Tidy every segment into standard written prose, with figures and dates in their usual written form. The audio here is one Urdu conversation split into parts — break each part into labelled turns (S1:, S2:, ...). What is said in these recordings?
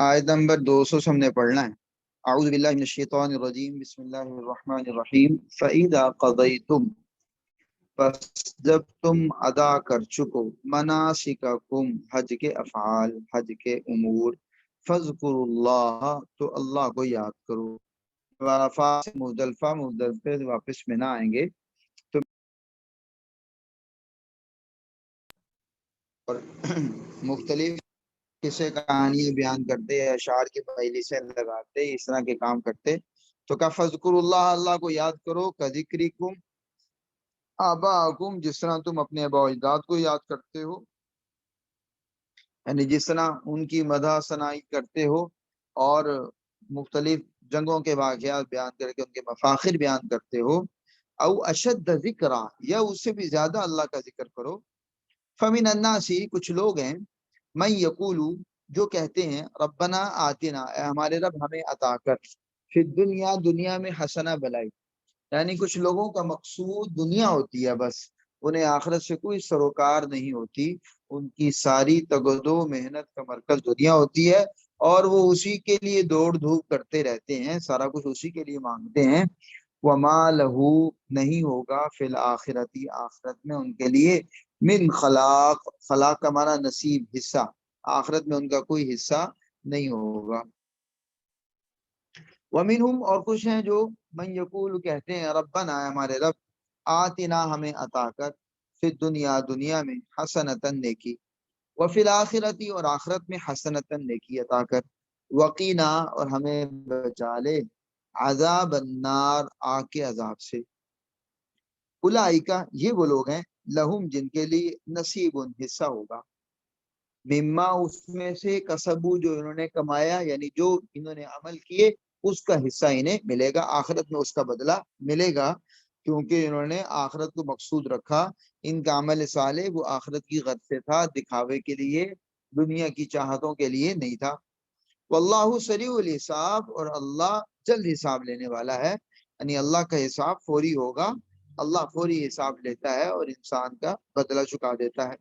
S1: آیت نمبر 200 سے ہم نے پڑھنا ہے۔ اعوذ باللہ من الشیطان الرجیم، بسم اللہ الرحمن الرحیم۔ فَإِذَا قَضَيْتُمْ، پس جب تم ادا کر چکو، مناسککم، حج کے افعال، حج کے امور، فَاذْكُرُوا اللَّهَ، تو اللہ کو یاد کرو۔ عرفات سے مزدلفہ سے واپس میں نہ آئیں گے تو مختلف قصے کہانیاں بیان کرتے، اشعار کی مجلسیں لگاتے، اس طرح کے کام کرتے، تو کہا فذکر اللہ، اللہ کو یاد کرو، کذکرکم آباءکم، جس طرح تم اپنے آباء و اجداد کو یاد کرتے ہو، یعنی جس طرح ان کی مدح ثنائی کرتے ہو اور مختلف جنگوں کے واقعات بیان کر کے ان کے مفاخر بیان کرتے ہو، او اشد ذکرہ، یا اس سے بھی زیادہ اللہ کا ذکر کرو۔ فمن الناس، کچھ لوگ ہیں، من یقولو، جو کہتے ہیں، ربنا آتنا، اے ہمارے رب ہمیں عطا کر، فی الدنیا، دنیا میں، حسنہ، بلائی، یعنی کچھ لوگوں کا مقصود دنیا ہوتی ہے بس، انہیں آخرت سے کوئی سروکار نہیں ہوتی، ان کی ساری تگدو محنت کا مرکز دنیا ہوتی ہے اور وہ اسی کے لیے دوڑ دھوپ کرتے رہتے ہیں، سارا کچھ اسی کے لیے مانگتے ہیں۔ وما لہو، نہیں ہوگا، فی الآخرتی، آخرت میں ان کے لیے، من خلاق، خلاق کا معنی نصیب، حصہ، آخرت میں ان کا کوئی حصہ نہیں ہوگا۔ ومنہم، اور کچھ ہیں جو، من یقول، کہتے ہیں، ربنا، ہمارے رب، آتنا، ہمیں عطا کر، فی الدنیا، دنیا میں، حسنتن، نیکی، وفی الآخرتی، اور آخرت میں، حسنتن، نیکی عطا کر، وقینا، اور ہمیں بچا لے، عذاب النار، آگ کے عذاب سے۔ اولئکا، یہ وہ لوگ ہیں، لہم، جن کے لیے، نصیب، حصہ ہوگا، مما، اس میں سے، کسبو، جو انہوں نے کمایا، یعنی جو انہوں نے عمل کیے اس کا حصہ انہیں ملے گا، آخرت میں اس کا بدلہ ملے گا، کیونکہ انہوں نے آخرت کو مقصود رکھا، ان کا عمل صالح وہ آخرت کی غرض سے تھا، دکھاوے کے لیے، دنیا کی چاہتوں کے لیے نہیں تھا۔ واللہ سریع الحساب، اور اللہ جلد حساب لینے والا ہے، یعنی اللہ کا حساب فوری ہوگا، اللہ فوری حساب لیتا ہے اور انسان کا بدلہ چکا دیتا ہے۔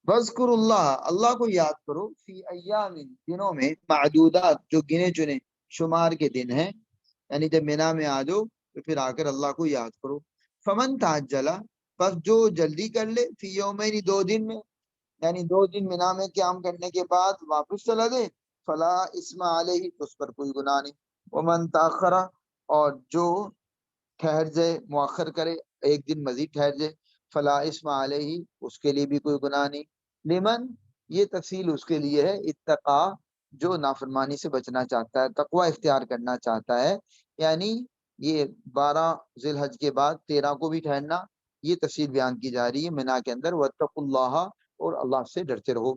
S1: وَاذْكُرُ اللَّهَ، اللہ کو یاد کرو، فی ایام، دنوں میں، معدودات، جو گنے چنے شمار کے دن ہیں، یعنی جب مینا میں آ جاؤ تو پھر آ کر اللہ کو یاد کرو۔ فمن تعجل، پس جو جلدی کر لے، فی یومین، 2 دن میں، یعنی 2 دن مینا میں قیام کرنے کے بعد واپس چلا دے، فلا اسم علیہ، اس پر کوئی گناہ نہیں۔ ومن تاخر، اور جو ٹھہر جائے، مؤخر کرے، 1 دن مزید ٹھہر جائے، فلا اسم علیہ، اس کے لیے بھی کوئی گناہ نہیں۔ لمن، یہ تفصیل اس کے لیے ہے، اتقا، جو نافرمانی سے بچنا چاہتا ہے، تقوی اختیار کرنا چاہتا ہے، یعنی یہ 12 ذی الحج کے بعد 13 کو بھی ٹھہرنا، یہ تفصیل بیان کی جا رہی ہے مینا کے اندر۔ واتقوا اللہ، اور اللہ سے ڈرتے رہو۔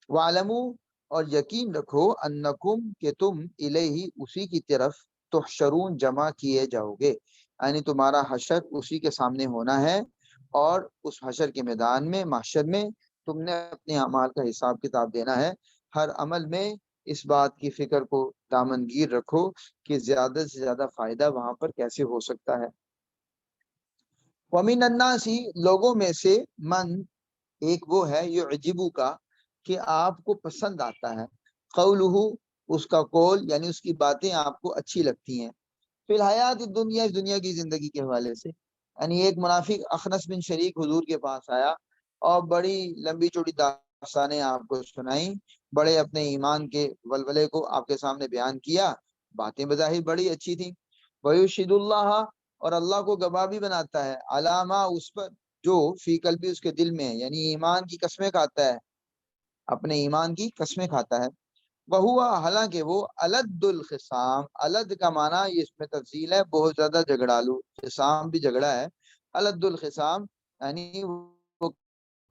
S1: وعلموا، اور یقین رکھو، انکم، کہ تم، الیہ، اسی کی طرف، تحشرون، جمع کیے جاؤ گے، یعنی تمہارا حشر اسی کے سامنے ہونا ہے، اور اس حشر کے میدان میں، محشر میں، تم نے اپنے اعمال کا حساب کتاب دینا ہے۔ ہر عمل میں اس بات کی فکر کو دامنگیر رکھو کہ زیادہ سے زیادہ فائدہ وہاں پر کیسے ہو سکتا ہے۔ وَمِنَ النَّاسِ، لوگوں میں سے، من، ایک وہ ہے، یعجبو کا، کہ آپ کو پسند آتا ہے، قولہ، اس کا قول، یعنی اس کی باتیں آپ کو اچھی لگتی ہیں، فی الحیات الدنیا، اس دنیا کی زندگی کے حوالے سے، یعنی ایک منافق اخنس بن شریک حضور کے پاس آیا اور بڑی لمبی چوڑی داستانیں آپ کو سنائیں، بڑے اپنے ایمان کے ولولے کو آپ کے سامنے بیان کیا، باتیں بظاہر بڑی اچھی تھیں۔ وَيُشْهِدُ اللَّهَ، اور اللہ کو گواہ بھی بناتا ہے، علامہ، اس پر، جو فی قلبی، اس کے دل میں ہے، یعنی ایمان کی قسمیں کھاتا ہے، اپنے ایمان کی قسمیں کھاتا ہے۔ وہوا، حالانکہ وہ، الد الخصام، الد کا معنی، یہ اس میں تفصیل ہے، بہت زیادہ جھگڑالو، خصام بھی جھگڑا ہے، الد الخصام، یعنی وہ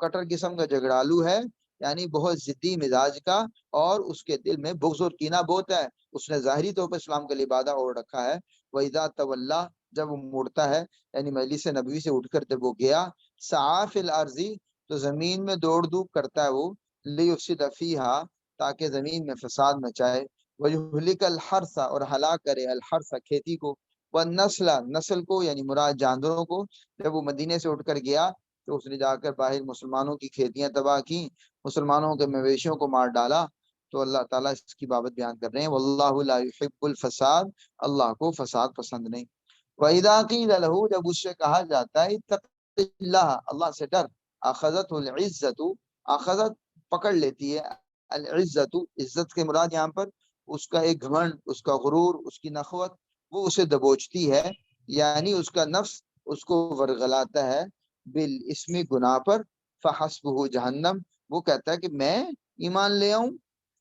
S1: کٹر قسم کا جھگڑالو ہے، یعنی بہت ضدی مزاج کا، اور اس کے دل میں بغض اور کینہ بہت ہے، اس نے ظاہری طور پر اسلام کا لبادہ اوڑھ رکھا ہے۔ وَإِذَا تَوَلَّى، جب وہ مڑتا ہے، یعنی مجلس نبوی سے اٹھ کر جب وہ گیا، سعیٰ فی الارض، تو زمین میں دوڑ دھوپ کرتا ہے وہ، لیفسد فیہا، تاکہ زمین میں فساد مچائے، وَيُهْلِكَ الْحَرْثَ، اور ہلاک کرے، الحرث، کھیتی کو، وَالنَّسْلَ، نسل کو، یعنی مراد جانوروں کو، جب وہ مدینے سے اٹھ کر گیا تو اس نے جا کر باہر مسلمانوں کی کھیتیاں تباہ کی، مسلمانوں کے مویشیوں کو مار ڈالا، تو اللہ تعالیٰ اس کی بابت بیان کر رہے ہیں واللہ لا یحب الفساد، اللہ کو فساد پسند نہیں۔ وَإِذَا قِيلَ لَهُ، جب اس سے کہا جاتا ہے اتق اللہ، اللہ سے ڈر، اخذت العزت، اخذت پکڑ لیتی ہے، العزت، عزت کے مراد یہاں پر اس کا ایک گھمنڈ، اس کا غرور، اس کی نخوت، وہ اسے دبوچتی ہے، یعنی اس کا نفس اس کو ورغلاتا ہے، بالاسم، گناہ پر، فحسبہ جہنم، وہ کہتا ہے کہ میں ایمان لے آؤں،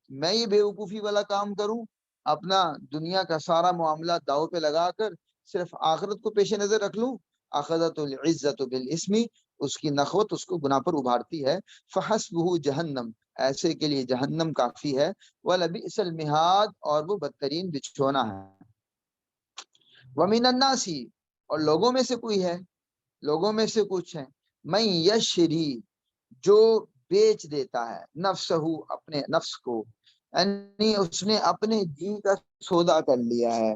S1: میں یہ بیوقوفی والا کام کروں، اپنا دنیا کا سارا معاملہ داؤ پہ لگا کر صرف آخرت کو پیش نظر رکھ لوں، اخذت العزت بالاسم، اس کی نخوت اس کو گناہ پر ابھارتی ہے، فحسبہ جہنم، ایسے کے لیے جہنم کافی ہے، وَلَبِئْسَ الْمِہَادُ، اور وہ بدترین بچھونا ہے۔ وَمِنَ النَّاسِ، اور لوگوں میں سے کوئی ہے، لوگوں میں سے کچھ ہیں، مَن یشری، جو بیچ دیتا ہے، نفسہ، اپنے نفس کو، یعنی اس نے اپنے جی کا سودا کر لیا ہے،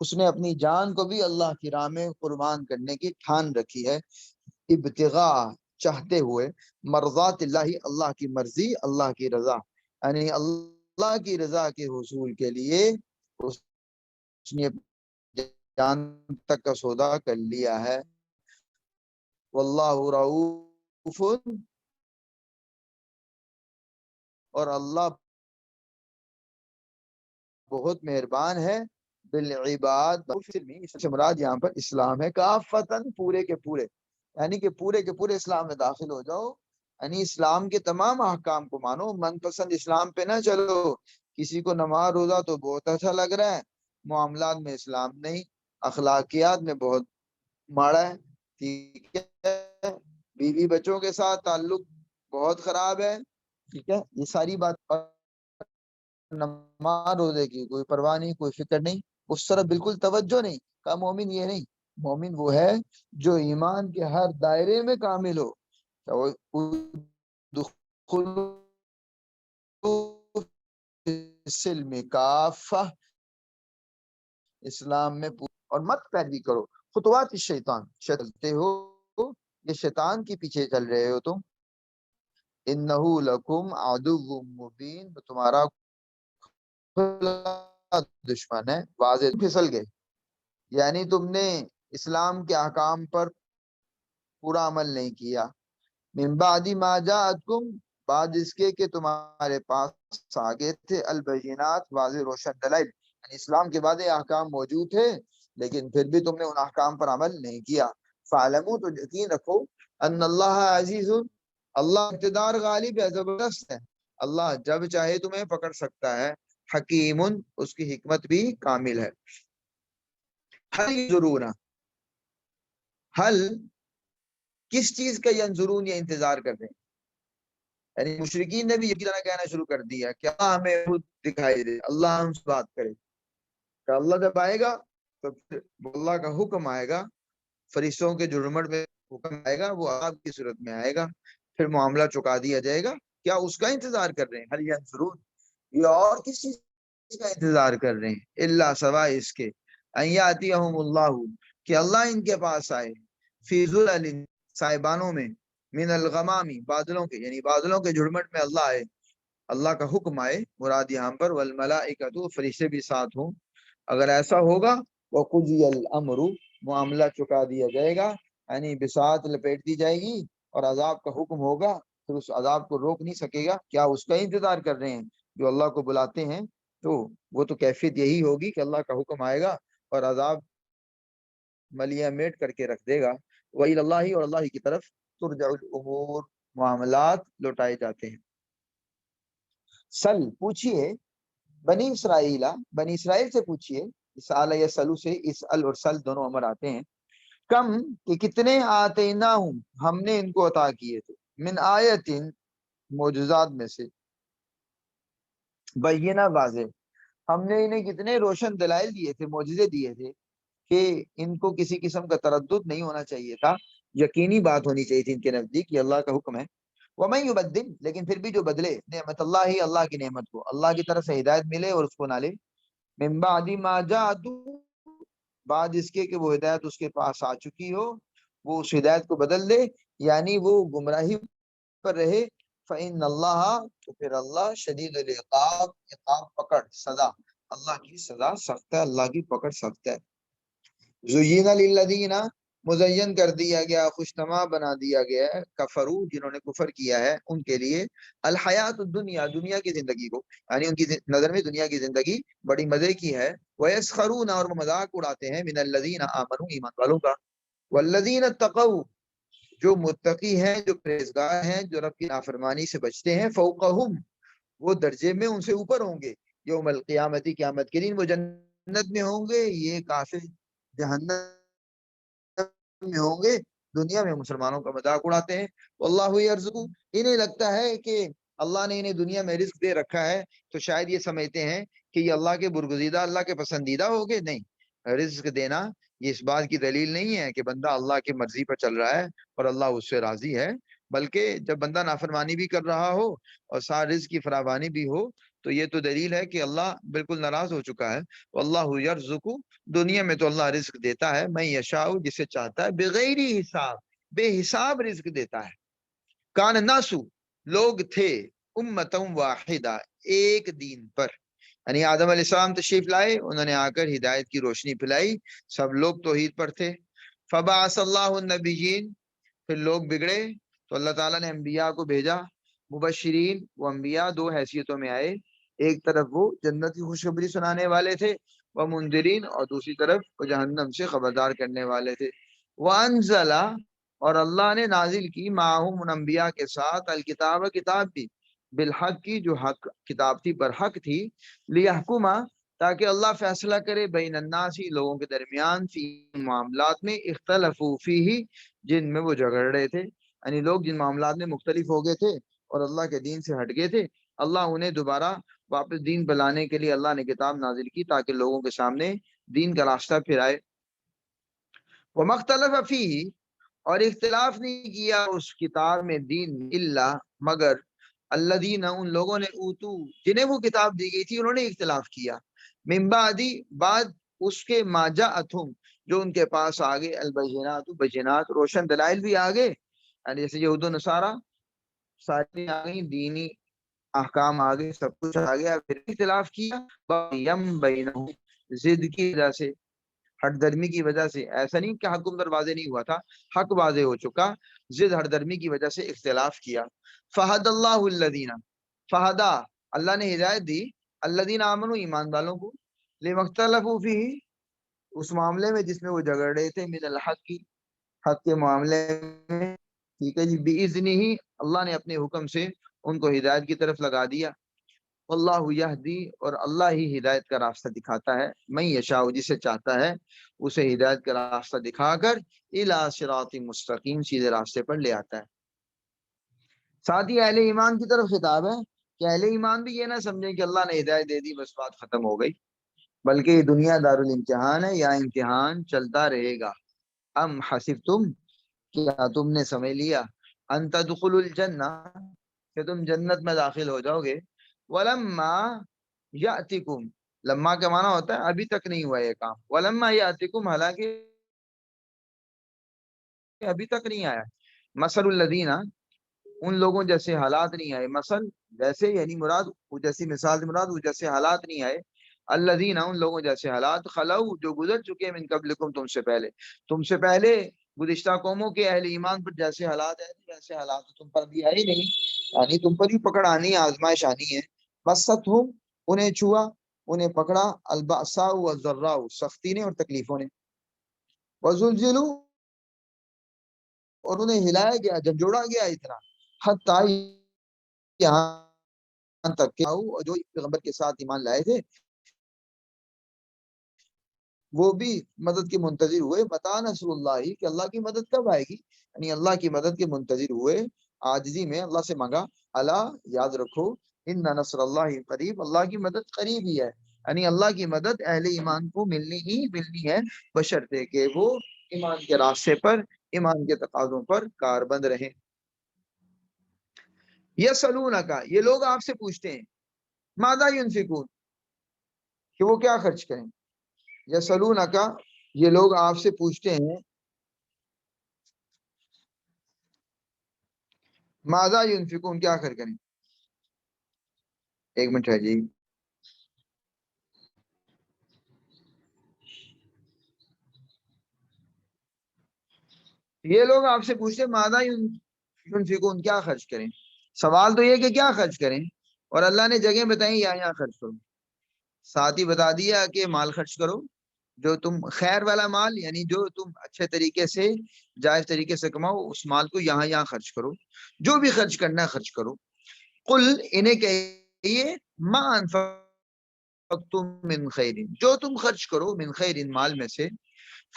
S1: اس نے اپنی جان کو بھی اللہ کی راہ میں قربان کرنے کی ٹھان رکھی ہے، ابتغاء، چاہتے ہوئے، مرضات اللہ، اللہ کی مرضی، اللہ کی رضا، یعنی اللہ کی رضا کے حصول کے لیے اس نے جان تک کا سودا کر لیا ہے، واللہ رؤوف، اور اللہ بہت مہربان ہے، بالعباد، اس سے مراد یہاں پر اسلام ہے، کافتن، پورے کے پورے، یعنی کہ پورے کے پورے اسلام میں داخل ہو جاؤ، یعنی اسلام کے تمام احکام کو مانو، من پسند اسلام پہ نہ چلو، کسی کو نماز روزہ تو بہت اچھا لگ رہا ہے، معاملات میں اسلام نہیں، اخلاقیات میں بہت ماڑا ہے، ٹھیک ہے، بیوی بچوں کے ساتھ تعلق بہت خراب ہے، ٹھیک ہے، یہ ساری بات، نماز روزے کی کوئی پرواہ نہیں، کوئی فکر نہیں، اس طرف بالکل توجہ نہیں، کا مومن یہ نہیں، مومن وہ ہے جو ایمان کے ہر دائرے میں کامل ہو، سلم کافہ، اسلام میں، اور مت پیروی کرو خطوات الشیطان، چلتے ہو یہ شیطان کے پیچھے چل رہے ہو تم، انہو لکم عدو مبین، تمہارا دشمن ہے واضح، پھسل گئے، یعنی تم نے اسلام کے احکام پر پورا عمل نہیں کیا، من بعد ما جاءتکم، بعد اس کے کہ تمہارے پاس آگے تھے، البینات، واضح روشن دلائل، یعنی اسلام کے بعد یہ احکام موجود تھے لیکن پھر بھی تم نے ان احکام پر عمل نہیں کیا، فعلموا، تو یقین رکھو، ان اللہ عزیز، اللہ اقتدار غالب ہے، زبردست ہے، اللہ جب چاہے تمہیں پکڑ سکتا ہے، حکیم، اس کی حکمت بھی کامل ہے۔ حل ضرور، حل کس چیز کا ینظرون، یہ انتظار کر رہے ہیں، یعنی مشرکین نے بھی یہ طرح کہنا شروع کر دیا کہ اللہ ہمیں خود دکھائی دے، اللہ ہم سے بات کرے، کہ اللہ جب آئے گا تو پھر اللہ کا حکم آئے گا، فرشتوں کے جھرمٹ میں حکم آئے گا، وہ عذاب کی صورت میں آئے گا، پھر معاملہ چکا دیا جائے گا، کیا اس کا انتظار کر رہے ہیں، حل ینظرون، یہ اور کس چیز کا انتظار کر رہے ہیں، اللہ سوائے اس کے، ان یاتیہم اللہ، کہ اللہ ان کے پاس آئے، فی ظلل، سائبانوں میں، من الغمامی، بادلوں کے، یعنی بادلوں کے جھڑمٹ میں اللہ آئے، اللہ کا حکم آئے، مراد یہاں پر والملائکۃ، فرشتے بھی ساتھ ہوں، اگر ایسا ہوگا، وقضی الامر، معاملہ چکا دیا جائے گا، یعنی بساط لپیٹ دی جائے گی اور عذاب کا حکم ہوگا، پھر اس عذاب کو روک نہیں سکے گا، کیا اس کا انتظار کر رہے ہیں جو اللہ کو بلاتے ہیں، تو وہ تو کیفیت یہی ہوگی کہ اللہ کا حکم آئے گا اور عذاب ملیہ میٹ کر کے رکھ دے گا، وَإِلَى اللَّهِ، اور اللہ کی طرف، ترجع الامور، معاملات لوٹائے جاتے ہیں۔ سل، پوچھئے، بنی اسرائیل، بنی اسرائیل سے پوچھئے، اسال یا سلو سے اسال اور سل دونوں امر آتے ہیں، کم، کہ کتنے، آتیناہم، ہم نے ان کو عطا کیے تھے، من آیت، معجزات میں سے، بینہ، واضح، ہم نے انہیں کتنے روشن دلائل دیے تھے، معجزے دیے تھے کہ ان کو کسی قسم کا تردد نہیں ہونا چاہیے تھا، یقینی بات ہونی چاہیے تھی ان کے نزدیک، یہ اللہ کا حکم ہے، وَمَن يُبَدِّلْ، لیکن پھر بھی جو بدلے نعمت اللہ ہی، اللہ کی نعمت کو، اللہ کی طرف سے ہدایت ملے اور اس کو نہ لے، من بعد ما جاءتہ، بعد اس کے کہ وہ ہدایت اس کے پاس آ چکی ہو، وہ اس ہدایت کو بدل دے، یعنی وہ گمراہی پر رہے، فإن اللہ تو پھر اللہ شدید العقاب، عقاب پکڑ سزا، اللہ کی سزا سخت ہے، اللہ کی پکڑ سخت ہے۔ زین للذین مزین کر دیا گیا، خوشنما بنا دیا گیا ہے، کفرو جنہوں نے کفر کیا ہے ان کے لیے، الحیات الدنیا دنیا کی زندگی کو، یعنی ان کی نظر میں دنیا کی زندگی بڑی مزے کی ہے، ویسخرون اور وہ مذاق اڑاتے ہیں، من الذین آمنوا ایمان والوں کا، والذین اتقوا جو متقی ہیں، جو پرہیزگار ہیں، جو رب کی نافرمانی سے بچتے ہیں، فوقہم وہ درجے میں ان سے اوپر ہوں گے، یوم القیامتی قیامت کے دن وہ جنت میں ہوں گے، یہ کافر جہنم میں ہوں گے، دنیا میں مسلمانوں کا مذاق اڑاتے ہیں۔ واللہ یرزق، انہیں لگتا ہے کہ اللہ نے انہیں دنیا میں رزق دے رکھا ہے تو شاید یہ سمجھتے ہیں کہ یہ اللہ کے برگزیدہ، اللہ کے پسندیدہ ہو گئے، نہیں، رزق دینا یہ اس بات کی دلیل نہیں ہے کہ بندہ اللہ کی مرضی پر چل رہا ہے اور اللہ اس سے راضی ہے، بلکہ جب بندہ نافرمانی بھی کر رہا ہو اور سارے رزق کی فراوانی بھی ہو تو یہ تو دلیل ہے کہ اللہ بالکل ناراض ہو چکا ہے۔ واللہ یرزق، دنیا میں تو اللہ رزق دیتا ہے، میں یشاء جسے چاہتا ہے، بغیر حساب بے حساب رزق دیتا ہے۔ کان الناس لوگ تھے امتم واحدہ ایک دین پر، یعنی آدم علیہ السلام تشریف لائے، انہوں نے آ کر ہدایت کی روشنی پھیلائی، سب لوگ توحید پر تھے۔ فبعث اللہ النبیین، پھر لوگ بگڑے تو اللہ تعالیٰ نے انبیاء کو بھیجا، مبشرین، وہ انبیاء دو حیثیتوں میں آئے، ایک طرف وہ جنت کی خوشخبری سنانے والے تھے، وہ منذرین، اور دوسری طرف وہ جہنم سے خبردار کرنے والے تھے۔ وانزل، اور اللہ نے نازل کی، معہم ان انبیاء کے ساتھ، الکتاب کتاب بھی، بالحق کی جو حق کتاب تھی، برحق تھی، لیحکما تاکہ اللہ فیصلہ کرے، بین الناس لوگوں کے درمیان، فی معاملات میں، اختلفوا فیہ جن میں وہ جھگڑ رہے تھے، یعنی لوگ جن معاملات میں مختلف ہو گئے تھے اور اللہ کے دین سے ہٹ گئے تھے، اللہ انہیں دوبارہ واپس دین پر لانے کے لیے اللہ نے کتاب نازل کی تاکہ لوگوں کے سامنے دین کا راستہ پھرائے۔ وما اختلف فیہ، اور اختلاف نہیں کیا اس کتاب میں، دین الا مگر، الذین ان لوگوں نے، اوتو جنہیں وہ کتاب دی گئی تھی انہوں نے اختلاف کیا، من بعد بعد اس کے، ما جاءتہم جو ان کے پاس آگے، البینات بینات روشن دلائل بھی آگے، یعنی جیسے یہود و نصارہ ساری آگئی، دینی احکام آگے، سب کچھ آ گیا، پھر اختلاف کیا، بغیم بینہم ضد کی وجہ سے، ہٹ درمی کی وجہ سے، ایسا نہیں کہ حکم در واضح نہیں ہوا تھا، حق واضح ہو چکا، ضد ہٹ درمی کی وجہ سے اختلاف کیا۔ فہد اللہ الذین، فہدا اللہ نے ہدایت دی، الذین آمنوا ایمان والوں کو، لما اختلفوا فیہ اس معاملے میں جس میں وہ جھگڑ رہے تھے، من الحق کی حق کے معاملے میں، ٹھیک ہے جی، بِإِذْنِهِ اللہ نے اپنے حکم سے ان کو ہدایت کی طرف لگا دیا۔ اللہ یہدی اور اللہ ہی ہدایت کا راستہ دکھاتا ہے، من یشاء جسے چاہتا ہے اسے ہدایت کا راستہ دکھا کر، الی صراط مستقیم سیدھے راستے پر لے آتا ہے۔ ساتھ ہی اہل ایمان کی طرف خطاب ہے کہ اہل ایمان بھی یہ نہ سمجھیں کہ اللہ نے ہدایت دے دی بس بات ختم ہو گئی، بلکہ یہ دنیا دارالامتحان ہے، یا امتحان چلتا رہے گا۔ ام حسبتم، کیا تم نے سمجھ لیا، ان تدخلوا الجنہ کہ تم جنت میں داخل ہو جاؤ گے، ولما یاتکم، لما کا معنی ہوتا ہے ابھی تک نہیں ہوا یہ کام، ولما یاتکم حالانکہ ابھی تک نہیں آیا، مثل الذین ان لوگوں جیسے حالات نہیں آئے، مثل جیسے یعنی مراد وہ جیسی مثال سے مراد وہ جیسے حالات نہیں آئے، الذین ان لوگوں جیسے حالات، خلو جو گزر چکے، من قبلکم تم سے پہلے گزشتہ قوموں کے اہل ایمان پر جیسے حالات ہیں ویسے حالات تم پر بھی آئی نہیں، یعنی تم پر بھی پکڑ آنی ہے، آزمائش آنی ہے۔ مستہم انہیں چھوا، انہیں پکڑا، البأساء والضراء سختی نے اور تکلیفوں نے، وزلزلوا اور انہیں ہلایا گیا، جھنجھوڑا گیا اتنا، حتی یہاں تک کہ اور جو پیغمبر کے ساتھ ایمان لائے تھے وہ بھی مدد کے منتظر ہوئے، متى نصر اللہ کہ اللہ کی مدد کب آئے گی، یعنی اللہ کی مدد کے منتظر ہوئے، عاجزی میں اللہ سے مانگا، اللہ یاد رکھو، ان نصر اللہ قریب، اللہ کی مدد قریب ہی ہے، یعنی اللہ کی مدد اہل ایمان کو ملنی ہی ملنی ہے، بشرطے کہ وہ ایمان کے راستے پر، ایمان کے تقاضوں پر کاربند رہیں۔ یسألونک یہ لوگ آپ سے پوچھتے ہیں، ماذا ينفقون کہ وہ کیا خرچ کریں، یسألونک یہ لوگ آپ سے پوچھتے ہیں، ماذا ينفقون کیا خرچ کریں؟ ایک منٹ ہے جی. یہ لوگ آپ سے پوچھتے ماذا ينفقون کیا خرچ کریں. سوال تو یہ کہ کیا خرچ کریں، اور اللہ نے جگہ بتائیں یہاں خرچ کرو. ساتھ ہی بتا دیا کہ مال خرچ کرو جو تم خیر والا مال، یعنی جو تم اچھے طریقے سے جائز طریقے سے کماؤ، اس مال کو یہاں خرچ کرو. جو بھی خرچ کرنا ہے خرچ کرو. قل انہیں کہیے ما انفقتم من خیر، جو تم خرچ کرو من خیر مال میں سے،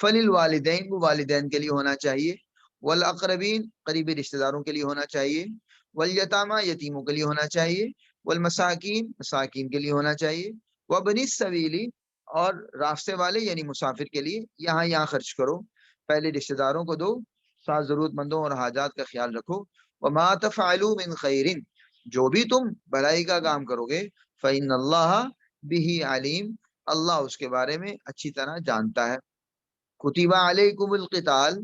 S1: فللوالدین وہ والدین کے لیے ہونا چاہیے، والاقربین قریبی رشتہ داروں کے لیے ہونا چاہیے، والیتامى یتیموں کے لیے ہونا چاہیے، والمساکین مساکین کے لیے ہونا چاہیے، وابن السبیل اور راستے والے یعنی مسافر کے لیے یہاں خرچ کرو. پہلے رشتہ داروں کو دو، ساتھ ضرورت مندوں اور حاجات کا خیال رکھو. وما تفعلوا من خیر، جو بھی تم بھلائی کا کام کرو گے، فإن اللہ بہ علیم، اللہ اس کے بارے میں اچھی طرح جانتا ہے. کتب علیکم القتال،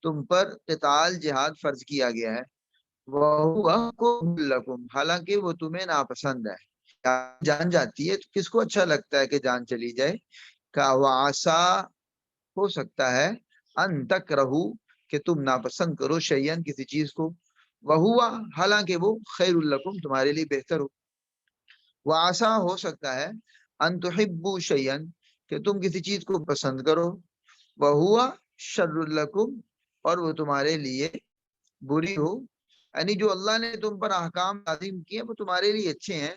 S1: تم پر قتال جہاد فرض کیا گیا ہے. وَهُوَ كُرْهٌ لَكُمْ، حالانکہ وہ تمہیں ناپسند ہے. جان جاتی ہے تو کس کو اچھا لگتا ہے کہ جان چلی جائے. کا وعسا، ہو سکتا ہے، ان تکرہو کہ تم ناپسند کرو شیئن کسی چیز کو، وہوا حالانکہ وہ خیر لکم تمہارے لیے بہتر ہو. وعسا ہو سکتا ہے، ان تحبوا شیئن کہ تم کسی چیز کو پسند کرو، وہوا شر لکم اور وہ تمہارے لیے بری ہو. یعنی جو اللہ نے تم پر احکام عظیم کیے وہ تمہارے لیے اچھے ہیں،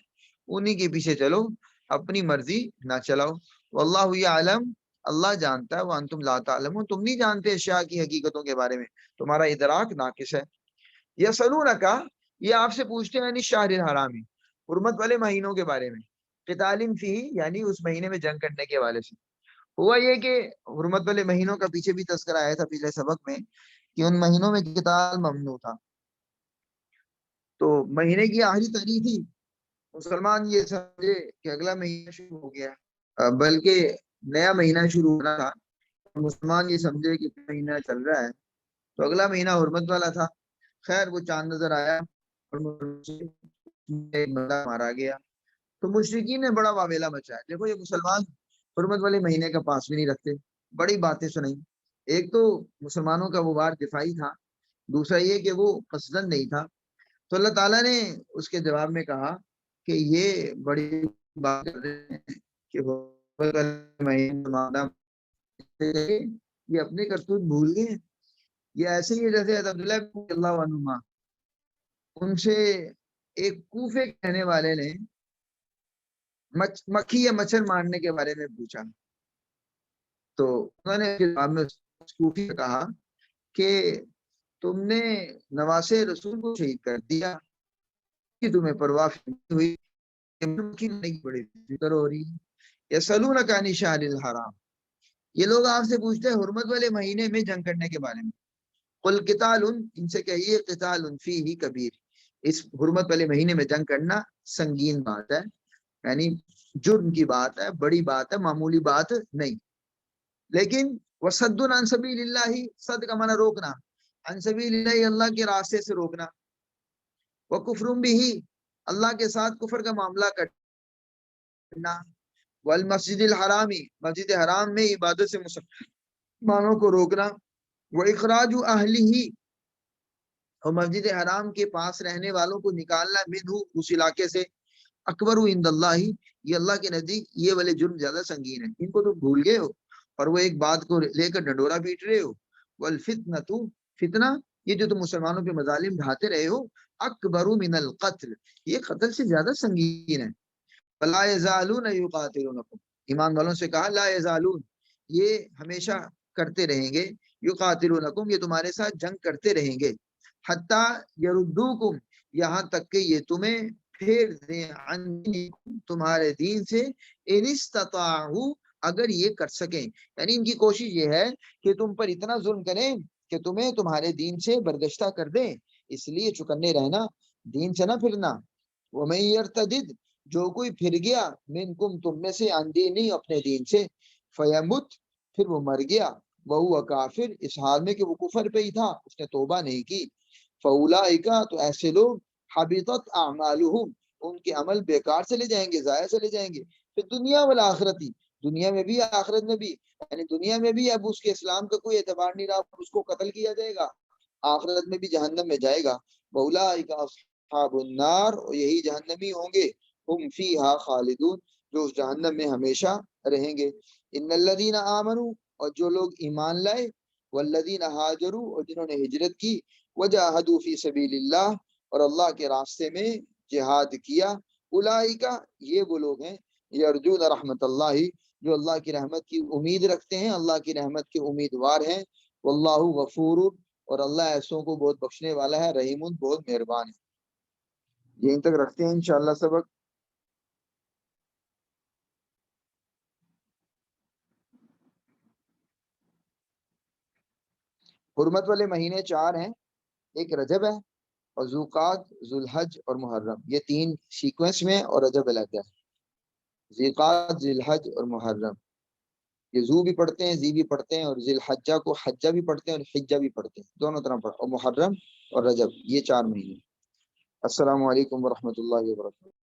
S1: انہی کے پیچھے چلو، اپنی مرضی نہ چلاؤ. واللہ یعلم، اللہ جانتا ہے، وانتم لا تعلمون تم نہیں جانتے اشیاء کی حقیقتوں کے بارے میں، تمہارا ادراک ناقص ہے. یسألونک، یہ آپ سے پوچھتے ہیں یعنی شہر الحرام، حرمت والے مہینوں کے بارے میں، قتال فیہ یعنی اس مہینے میں جنگ کرنے کے حوالے سے. ہوا یہ کہ حرمت والے مہینوں کا پیچھے بھی تذکرہ آیا تھا پچھلے سبق میں کہ ان مہینوں میں قتال ممنوع تھا. تو مہینے کی آخری تاریخ تھی، مسلمان یہ سمجھے کہ اگلا مہینہ شروع ہو گیا، بلکہ نیا مہینہ شروع ہونا تھا. مسلمان یہ سمجھے کہ مہینہ چل رہا ہے تو اگلا مہینہ حرمت والا تھا. خیر وہ چاند نظر آیا اور ایک بندہ مارا گیا. تو مشرکین نے بڑا واویلا مچایا، دیکھو یہ مسلمان حرمت والے مہینے کا پاس بھی نہیں رکھتے. بڑی باتیں سنیں. ایک تو مسلمانوں کا وہ وار دفاعی تھا، دوسرا یہ کہ وہ قصدن نہیں تھا. تو اللہ تعالیٰ نے اس کے جواب میں کہا کہ یہ بڑی بات کر رہے ہیں کہ یہ اپنے کرتوت بھول گئے. یہ ایسے ہی جیسے عبداللہ رضی اللہ عنہ ان سے ایک کوفے کہنے والے نے مکھی یا مچھر مارنے کے بارے میں پوچھا، تو انہوں نے جواب میں کوفی سے کہا کہ تم نے نواسے رسول کو شہید کر دیا، کہ تمہیں پرواہ ہوئی بڑی فکر ہو رہی ہے. یسألونک عن الشہر الحرام، یہ لوگ آپ سے پوچھتے ہیں حرمت والے مہینے میں جنگ کرنے کے بارے میں. قل قتال، ان سے کہیے قتال فیہ کبیر، اس حرمت والے مہینے میں جنگ کرنا سنگین بات ہے، یعنی جرم کی بات ہے، بڑی بات ہے، معمولی بات نہیں. لیکن وصد عن سبیل اللہ، صد کا معنی روکنا، عن سبیل اللہ اللہ کے راستے سے روکنا، وکفر بہ اللہ کے ساتھ کفر کا معاملہ کرنا، والمسجد الحرامی مسجد حرام میں عبادت سے مسلمانوں کو روکنا، واخراج اہلہ اور مسجد حرام کے پاس رہنے والوں کو نکالنا، منہ اس علاقے سے، اکبر عند اللہ یہ اللہ کے نزدیک یہ والے جرم زیادہ سنگین ہیں. ان کو تو بھول گئے ہو اور وہ ایک بات کو لے کر ڈنڈورا پیٹ رہے ہو. والفتنۃ، فتنہ یہ جو تم مسلمانوں پہ مظالم ڈھاتے رہے ہو، اکبر من القتل یہ قتل سے زیادہ سنگین ہے. فلا یزالون یقاتلونکم، ایمان والوں سے کہا لا یزالون یہ ہمیشہ کرتے رہیں گے، یقاتلونکم یہ تمہارے ساتھ جنگ کرتے رہیں گے، حتی یردوکم یہاں تک کہ یہ تمہیں پھیر دیں عن دینکم تمہارے دین سے، ان استطاعوا اگر یہ کر سکیں. یعنی ان کی کوشش یہ ہے کہ تم پر اتنا ظلم کریں کہ تمہیں تمہارے دین سے برگشتہ کر دیں، اس لیے چکنے رہنا، دین سے نہ پھرنا. ومن یرتدد جو کوئی پھر گیا منکم تم میں سے عن دینی اپنے دین سے، فیمت پھر وہ مر گیا، وہو کافر اس حال میں کہ وہ کفر پہ ہی تھا، اس نے توبہ نہیں کی، فاولئک، تو ایسے لوگ حبطت اعمالهم، ان کے عمل بیکار چلے جائیں گے، ضائع چلے جائیں گے، پھر دنیا والآخرتی، دنیا میں بھی آخرت میں بھی، یعنی دنیا میں بھی اب اس کے اسلام کا کوئی اعتبار نہیں رہا، اس کو قتل کیا جائے گا، آخرت میں بھی جہنم میں جائے گا۔ فاولئک اصحاب النار، اور یہی جہنمی ہوں گے، ہم فیہا خالدون، جو اس جہنم میں ہمیشہ رہیں گے۔ ان الذین آمنوا، اور جو لوگ ایمان لائے، والذین ہاجروا، اور جنہوں نے ہجرت کی، وجاہدوا فی سبیل اللہ، اور اللہ کے راستے میں جہاد کیا، اولئک، یہ وہ لوگ ہیں، یرجون رحمت اللہ، جو اللہ کی رحمت کی امید رکھتے ہیں، اللہ کی رحمت کے امیدوار ہیں، واللہ غفور، اور اللہ ایسوں کو بہت بخشنے والا ہے، رحیم، بہت مہربان ہے۔ یہیں تک رکھتے ہیں انشاءاللہ سبق۔ حرمت والے مہینے 4 ہیں، ایک رجب ہے، اور ذوالقعد، ذوالحج اور محرم، یہ 3 سیکوینس میں، اور رجب علیحدہ ہے۔ ذوالقعد، ذوالحج اور محرم، یہ زو بھی پڑھتے ہیں، زی بھی پڑھتے ہیں، اور ذی الحجہ کو حجہ بھی پڑھتے ہیں اور حجہ بھی پڑھتے ہیں، دونوں طرح پڑھتے ہیں، اور محرم اور رجب، یہ 4 مہینے۔ السلام علیکم ورحمۃ اللہ وبرکاتہ۔